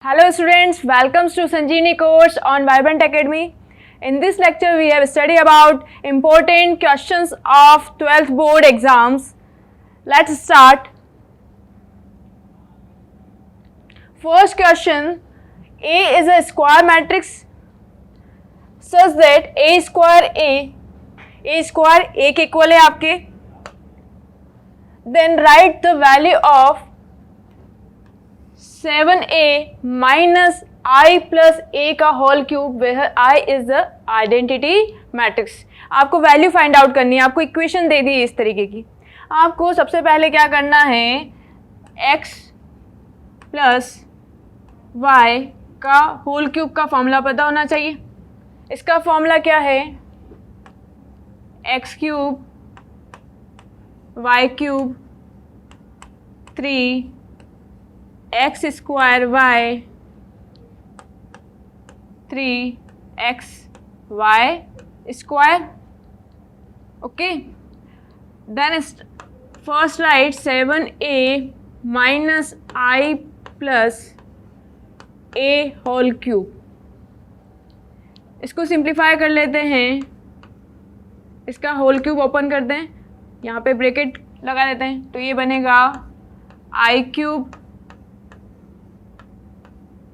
Hello students, welcome to Sanjeevani course on Vibrant Academy. In this lecture we have studied about important questions of 12th board exams. Let's start. First question, A is a square matrix such that A square A के equal है आपके. Then write the value of 7a minus I plus a का whole cube where I is the identity matrix. आपको value find out करनी है. आपको equation दे दी है इस तरीके की. आपको सबसे पहले क्या करना है, x प्लस y का होल क्यूब का फॉर्मूला पता होना चाहिए. इसका फॉर्मूला क्या है, x cube y cube 3 x square y 3x y square. Okay, then first write 7a minus I plus a whole cube. इसको सिंप्लीफाई कर लेते हैं. इसका होल क्यूब ओपन करते हैं, यहाँ पे ब्रैकेट लगा देते हैं, तो ये बनेगा I cube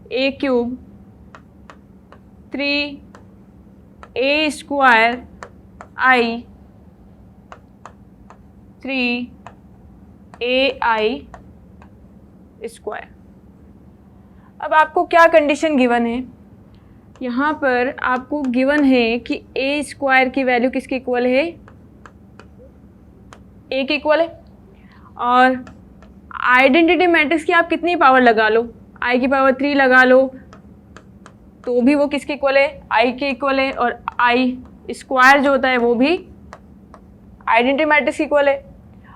a cube 3a square I 3ai square. अब आपको क्या कंडीशन गिवन है, यहाँ पर आपको गिवन है कि a स्क्वायर की वैल्यू किसके इक्वल है, a के इक्वल है. और आइडेंटिटी मैट्रिक्स की आप कितनी पावर लगा लो, I की पावर 3 लगा लो तो भी वो किसके इक्वल है, I के इक्वल है. और I स्क्वायर जो होता है वो भी आइडेंटिटी मैट्रिक्स इक्वल है.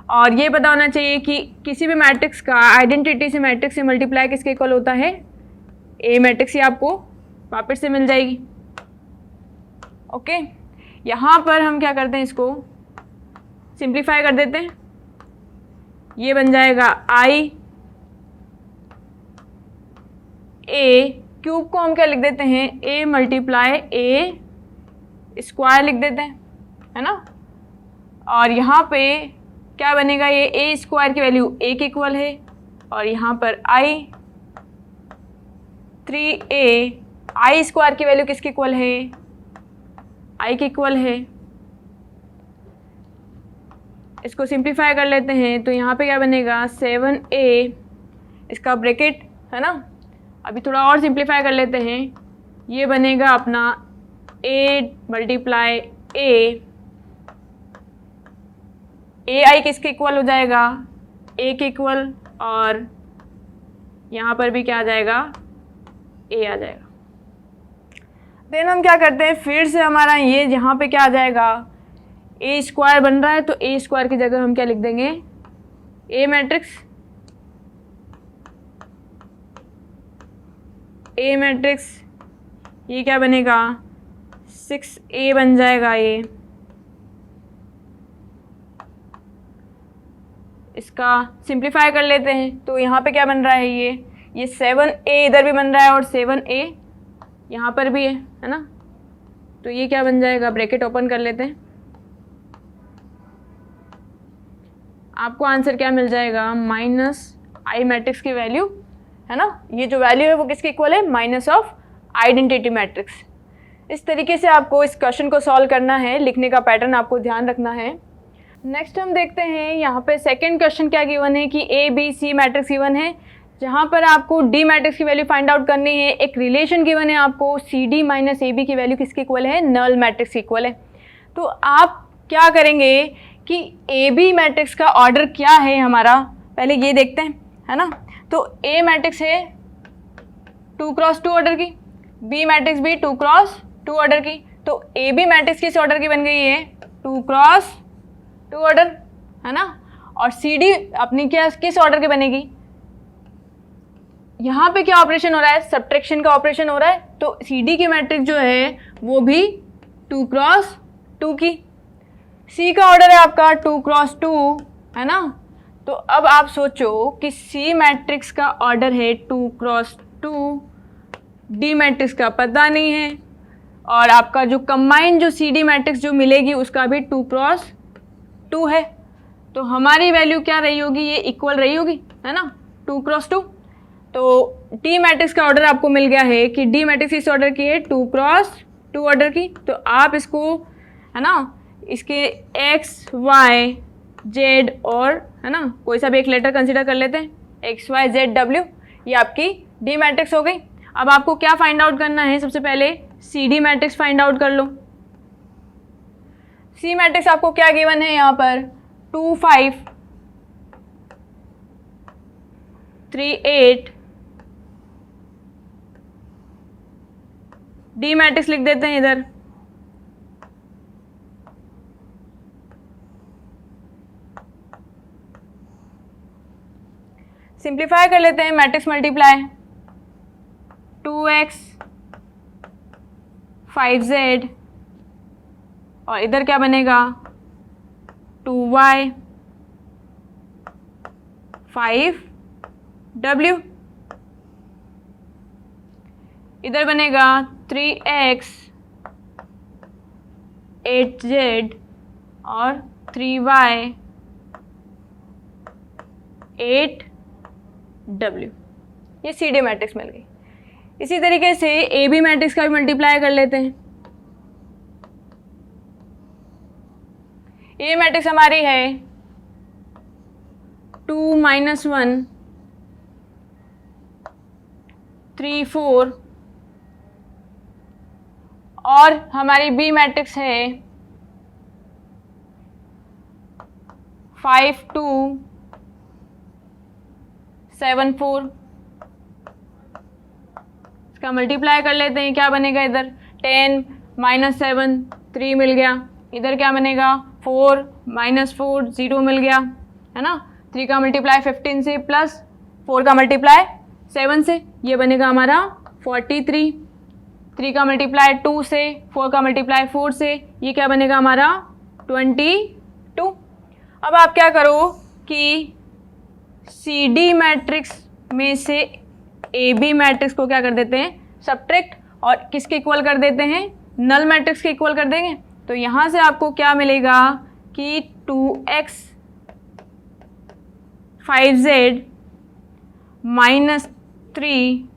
और ये पता होना चाहिए कि किसी भी मैट्रिक्स का आइडेंटिटी से मैट्रिक्स से मल्टीप्लाई किसके इक्वल होता है, A मैट्रिक्स ही आपको वापस से मिल जाएगी. ओके, यहाँ पर हम क्या करते हैं, इसको सिंप्लीफाई कर देते हैं. ये बन जाएगा I a क्यूब को हम क्या लिख देते हैं, a मल्टीप्लाई a स्क्वायर लिख देते हैं, है ना. और यहाँ पे क्या बनेगा, ये a स्क्वायर की वैल्यू a के इक्वल है. और यहाँ पर I 3a I स्क्वायर की वैल्यू किसके इक्वल है, I के इक्वल है. इसको सिंप्लीफाई कर लेते हैं, तो यहाँ पे क्या बनेगा 7a, इसका ब्रैकेट है ना. अभी थोड़ा और सिंप्लीफाई कर लेते हैं, ये बनेगा अपना a मल्टीप्लाई ai किसके इक्वल हो जाएगा, a के इक्वल. और यहाँ पर भी क्या आ जाएगा, a आ जाएगा. देन हम क्या करते हैं, फिर से हमारा ये यहाँ पे क्या आ जाएगा, a स्क्वायर बन रहा है तो a स्क्वायर की जगह हम क्या लिख देंगे, a मैट्रिक्स. A मैट्रिक्स ये क्या बनेगा, 6a बन जाएगा. ये इसका सिंप्लीफाई कर लेते हैं, तो यहाँ पे क्या बन रहा है, ये 7a इधर भी बन रहा है और 7a यहाँ पर भी है ना. तो ये क्या बन जाएगा, ब्रैकेट ओपन कर लेते हैं. आपको आंसर क्या मिल जाएगा, माइनस I मैट्रिक्स की वैल्यू है ना. ये जो वैल्यू है वो किसके इक्वल है, माइनस ऑफ आइडेंटिटी मैट्रिक्स. इस तरीके से आपको इस क्वेश्चन को सॉल्व करना है. लिखने का पैटर्न आपको ध्यान रखना है. नेक्स्ट हम देखते हैं, यहाँ पे सेकंड क्वेश्चन क्या गिवन है कि A B C matrix given है, जहाँ पर आपको D मैट्रिक्स की वैल्यू फाइंड आउट करनी है. एक रिलेशन गिवन है आपको, CD माइनस AB की वैल्यू किसके इक्वल है, नल मैट्रिक्स इक्वल है. तो आप क्या करेंगे कि AB मैट्रिक्स का ऑर्डर क्या है हमारा, पहले ये देखते हैं, है ना. तो A मैट्रिक्स है 2x2 ऑर्डर की, B मैट्रिक्स भी 2x2 ऑर्डर की. तो AB मैट्रिक्स किस ऑर्डर की बन गई है, 2x2 ऑर्डर, है ना. और CD अपनी क्या किस ऑर्डर की बनेगी, यहाँ पे क्या ऑपरेशन हो रहा है, सब्ट्रैक्शन का ऑपरेशन हो रहा है. तो CD की मैट्रिक्स जो है वो भी 2x2 की. C का ऑर्डर है आपका 2x2, है ना. तो अब आप सोचो कि सी मैट्रिक्स का ऑर्डर है 2 क्रॉस 2, डी मैट्रिक्स का पता नहीं है, और आपका जो कंबाइंड जो सी डी मैट्रिक्स जो मिलेगी उसका भी 2 क्रॉस 2 है। तो हमारी वैल्यू क्या रही होगी, ये इक्वल रही होगी, है ना, 2 क्रॉस 2। तो डी मैट्रिक्स का ऑर्डर आपको मिल गया है कि डी मैट्रिक्स इस ऑर्डर की है 2 क्रॉस 2 ऑर्डर की। तो आप इसको, है ना, इसके एक्स वाई जेड और, है ना, कोई सा भी एक लेटर कंसीडर कर लेते हैं, एक्स वाई जेड डब्ल्यू, ये आपकी डी मैट्रिक्स हो गई। अब आपको क्या फाइंड आउट करना है, सबसे पहले C D matrix find out कर लो। सी मैट्रिक्स आपको क्या गिवन है यहाँ पर, 2 5 3 8। डी मैट्रिक्स लिख देते हैं इधर, सिंप्लीफाई कर लेते हैं, मैट्रिक्स मल्टीप्लाई 2x 5z, और इधर क्या बनेगा 2y 5w, इधर बनेगा 3x 8z और 3y 8w। ये सी डी मैट्रिक्स मिल गई। इसी तरीके से ए बी मैट्रिक्स का भी मल्टीप्लाई कर लेते हैं। ए मैट्रिक्स हमारी है 2 -1 3 4, और हमारी बी मैट्रिक्स है 5 2 7 4। इसका मल्टीप्लाई कर लेते हैं, क्या बनेगा इधर 10 -7 3 मिल गया, इधर क्या बनेगा 4 -4 0 मिल गया, है ना। 3 का मल्टीप्लाई 15 से प्लस 4 का मल्टीप्लाई 7 से, ये बनेगा हमारा 43। 3 का मल्टीप्लाई 2 से, 4 का मल्टीप्लाई 4 से, ये क्या बनेगा हमारा 22। अब आप क्या करो कि सी डी मैट्रिक्स में से ए बी मैट्रिक्स को क्या कर देते हैं सब्ट्रैक्ट, और किसके इक्वल कर देते हैं, नल मैट्रिक्स के इक्वल कर देंगे। तो यहाँ से आपको क्या मिलेगा कि 2x 5z -3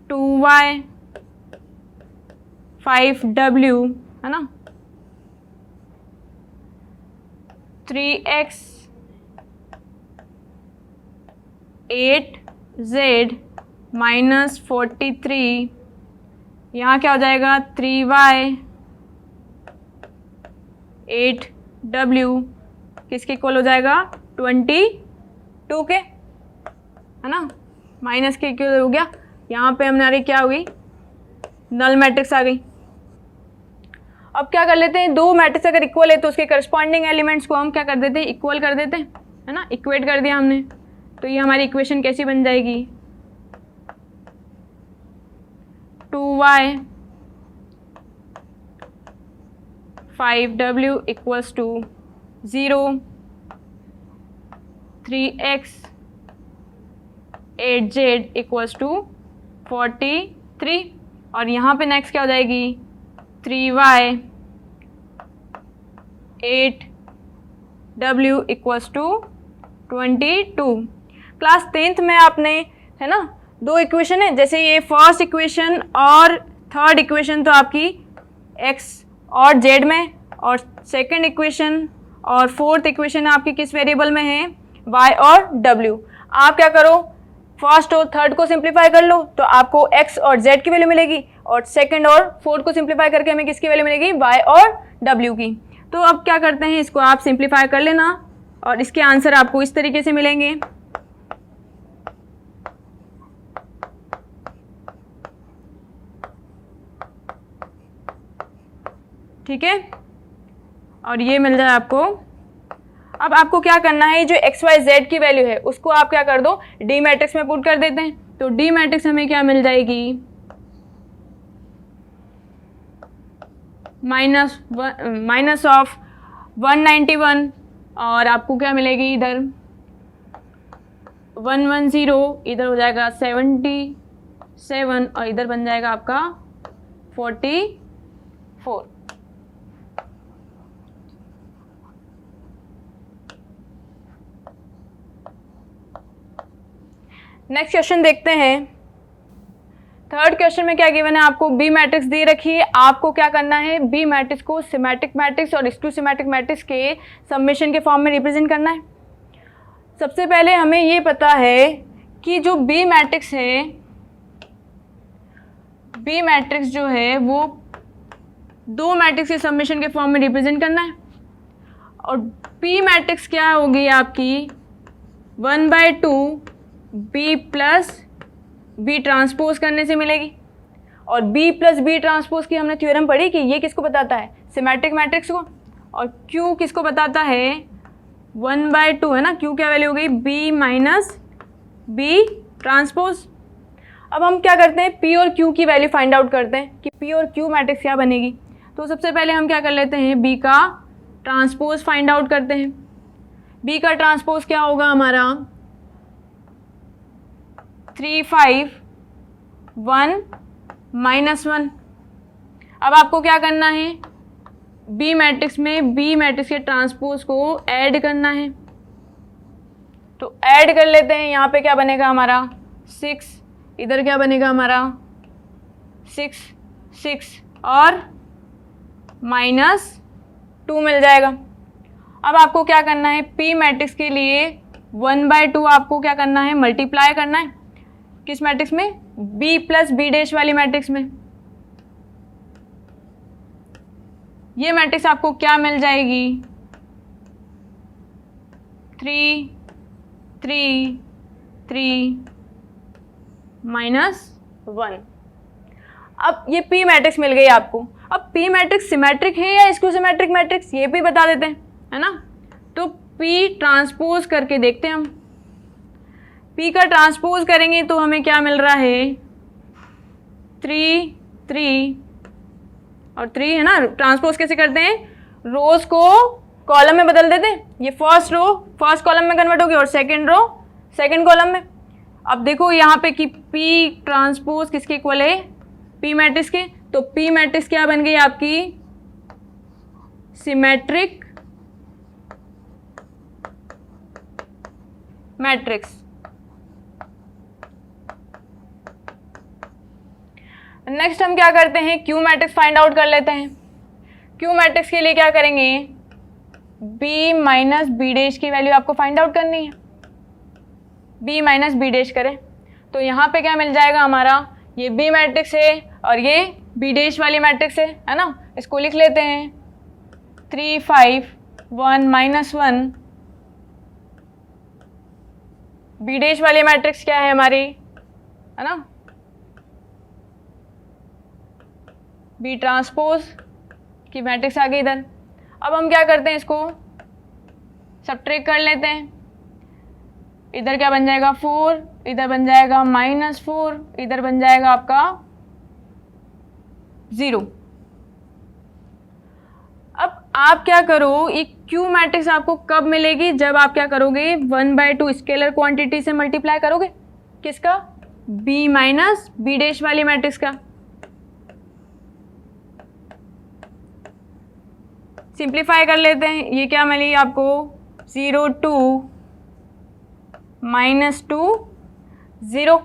2y 5w, है ना, 3x 8z -43, यहाँ क्या हो जाएगा 3y 8w, किसके इक्वल हो जाएगा 22 के, है ना, माइनस के इक्वल हो गया। यहाँ पे हमारी क्या हुई, नल मैट्रिक्स आ गई। अब क्या कर लेते हैं, दो मैट्रिक्स अगर इक्वल है तो उसके करस्पॉन्डिंग एलिमेंट्स को हम क्या कर देते हैं, इक्वल कर देते हैं, है ना, इक्वेट कर दिया हमने। तो ये हमारी इक्वेशन कैसी बन जाएगी, 2y 5w equals to 0, 3x 8z equals to 43, और यहाँ पे नेक्स्ट क्या हो जाएगी 3y 8w equals to 22। Class 10th में आपने, है ना, दो इक्वेशन है, जैसे ये फर्स्ट इक्वेशन और थर्ड इक्वेशन तो आपकी x और z में, और सेकंड इक्वेशन और फोर्थ इक्वेशन आपकी किस वेरिएबल में है, y और w। आप क्या करो, फर्स्ट और थर्ड को सिंप्लीफाई कर लो तो आपको x और z की वैल्यू मिलेगी, और सेकंड और फोर्थ को सिंप्लीफाई करके हमें किसकी वैल्यू मिलेगी, y और w की। तो अब क्या करते हैं, इसको आप सिंप्लीफाई कर लेना और इसके आंसर आपको इस तरीके से मिलेंगे। ठीक है, और ये मिल जाए आपको। अब आपको क्या करना है, जो एक्स वाई जेड की वैल्यू है उसको आप क्या कर दो, डी मैट्रिक्स में पुट कर देते हैं। तो डी मैट्रिक्स हमें क्या मिल जाएगी, माइनस ऑफ 191, और आपको क्या मिलेगी इधर 110, इधर हो जाएगा 77 और इधर बन जाएगा आपका 44। नेक्स्ट क्वेश्चन देखते हैं। थर्ड क्वेश्चन में क्या गिवन है, आपको बी मैट्रिक्स दे रखी है, आपको क्या करना है, बी मैट्रिक्स को सिमेट्रिक मैट्रिक्स और स्क्यू सिमेट्रिक मैट्रिक्स के समेशन के फॉर्म में रिप्रेजेंट करना है। सबसे पहले हमें ये पता है कि जो बी मैट्रिक्स है, बी मैट्रिक्स जो है वो दो मैट्रिक्स के समेशन के फॉर्म में रिप्रेजेंट करना है। और पी मैट्रिक्स क्या होगी आपकी, 1/2 बी प्लस बी ट्रांसपोज करने से मिलेगी। और बी प्लस बी ट्रांसपोज की हमने थ्योरम पढ़ी कि ये किसको बताता है, सिमेट्रिक मैट्रिक्स को। और क्यू किसको बताता है, 1/2 है ना, क्यू क्या वैल्यू हो गई, बी माइनस बी ट्रांसपोज। अब हम क्या करते हैं, पी और क्यू की वैल्यू फाइंड आउट करते हैं कि पी और क्यू मैट्रिक्स क्या बनेगी। तो सबसे पहले हम क्या कर लेते हैं, बी का ट्रांसपोज फाइंड आउट करते हैं। बी का ट्रांसपोज क्या होगा हमारा, 3 5 1 -1। अब आपको क्या करना है, बी मैट्रिक्स में बी मैट्रिक्स के ट्रांसपोज को ऐड करना है। तो ऐड कर लेते हैं, यहाँ पे क्या बनेगा हमारा 6, इधर क्या बनेगा हमारा 6 6 और -2 मिल जाएगा। अब आपको क्या करना है, पी मैट्रिक्स के लिए 1/2 आपको क्या करना है, मल्टीप्लाई करना है। किस मैट्रिक्स में, बी प्लस बी डैश वाली मैट्रिक्स में। ये मैट्रिक्स आपको क्या मिल जाएगी, 3 3 3 -1। अब ये पी मैट्रिक्स मिल गई आपको। अब पी मैट्रिक्स सिमेट्रिक है या स्क्यू सिमेट्रिक मैट्रिक्स, ये भी बता देते हैं, है ना। तो पी ट्रांसपोज करके देखते हैं हम। पी का ट्रांसपोज करेंगे तो हमें क्या मिल रहा है, 3 3 और 3 है ना। ट्रांसपोज कैसे करते हैं, रोज को कॉलम में बदल देते हैं। ये फर्स्ट रो फर्स्ट कॉलम में कन्वर्ट होगी और सेकंड रो सेकंड कॉलम में। अब देखो यहाँ पे कि पी ट्रांसपोज किसके इक्वल है, पी मैट्रिक्स के। तो पी मैट्रिक्स क्या बन गई आपकी, सिमेट्रिक मैट्रिक्स। नेक्स्ट हम क्या करते हैं, क्यू मैट्रिक्स फाइंड आउट कर लेते हैं। क्यू मैट्रिक्स के लिए क्या करेंगे, बी माइनस बी डैश की वैल्यू आपको फाइंड आउट करनी है। बी माइनस बी डैश करें तो यहाँ पे क्या मिल जाएगा हमारा, ये बी मैट्रिक्स है और ये बी डैश वाली मैट्रिक्स है ना। इसको लिख लेते हैं, 3 5 1 -1। बी डैश वाली मैट्रिक्स क्या है हमारी, है ना, बी ट्रांसपोज की मैट्रिक्स आ गई इधर। अब हम क्या करते हैं, इसको सब्ट्रैक्ट कर लेते हैं। इधर क्या बन जाएगा 4, इधर बन जाएगा -4, इधर बन जाएगा आपका 0। अब आप क्या करो, एक क्यू मैट्रिक्स आपको कब मिलेगी, जब आप क्या करोगे, 1/2 स्केलर क्वांटिटी से मल्टीप्लाई करोगे। किसका, बी माइनस बी डैश वाली मैट्रिक्स का। सिंप्लीफाई कर लेते हैं, ये क्या मिली आपको, 0 2 -2 0।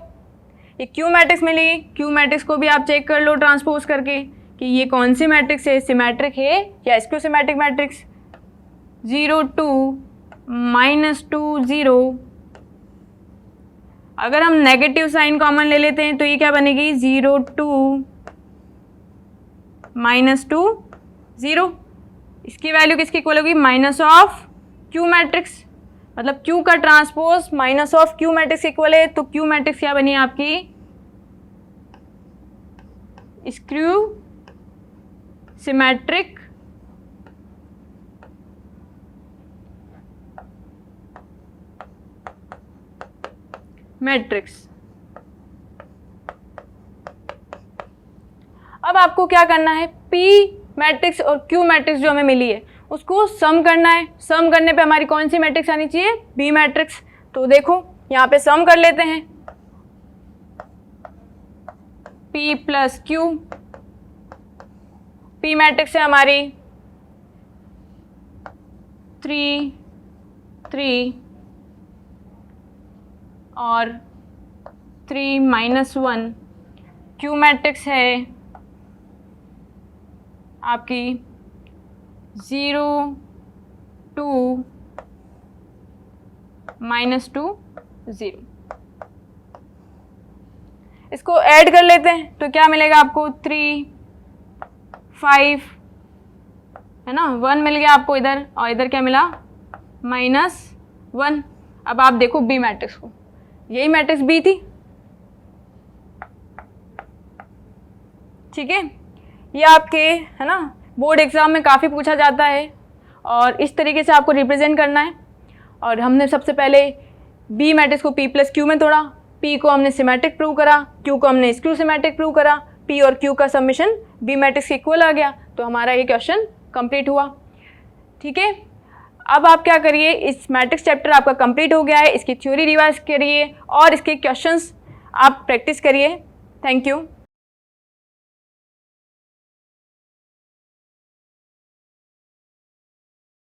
ये क्यू मैट्रिक्स मिली। क्यू मैट्रिक्स को भी आप चेक कर लो ट्रांसपोज करके कि ये कौन सी मैट्रिक्स है, सिमेट्रिक है या स्क्यू सिमेट्रिक मैट्रिक्स। 0 2 -2 0। अगर हम नेगेटिव साइन कॉमन ले लेते हैं तो ये क्या बनेगी, 0 2 -2 0। इसकी वैल्यू किसकी इक्वल होगी, माइनस ऑफ क्यू मैट्रिक्स। मतलब क्यू का transpose minus of Q matrix equal है। तो क्यू मैट्रिक्स क्या बनी आपकी, स्क्यू सिमेट्रिक मैट्रिक्स। अब आपको क्या करना है, पी मैट्रिक्स और क्यू मैट्रिक्स जो हमें मिली है उसको सम करना है। सम करने पे हमारी कौन सी मैट्रिक्स आनी चाहिए, बी मैट्रिक्स। तो देखो यहाँ पे सम कर लेते हैं, P plus Q, P matrix है हमारी 3 3 और 3 माइनस 1, Q मैट्रिक्स है आपकी 0 2 माइनस 2 0। इसको ऐड कर लेते हैं तो क्या मिलेगा आपको 3 5 है ना, 1 मिल गया आपको इधर, और इधर क्या मिला -1। अब आप देखो बी मैट्रिक्स को, यही मैट्रिक्स बी थी, ठीक है। ये आपके है ना बोर्ड एग्जाम में काफ़ी पूछा जाता है और इस तरीके से आपको रिप्रेजेंट करना है। और हमने सबसे पहले बी मैट्रिक्स को P प्लस Q में तोड़ा, P को हमने सिमेट्रिक प्रूव करा, Q को हमने स्क्यू सिमेट्रिक प्रूव करा, P और Q का समेशन बी मैट्रिक्स के इक्वल आ गया, तो हमारा ये क्वेश्चन कंप्लीट हुआ, ठीक है। अब आप क्या करिए, इस मैट्रिक्स चैप्टर आपका कंप्लीट हो गया है, इसकी थ्योरी रिवाइज करिए और इसके क्वेश्चंस आप प्रैक्टिस करिए। Thank you.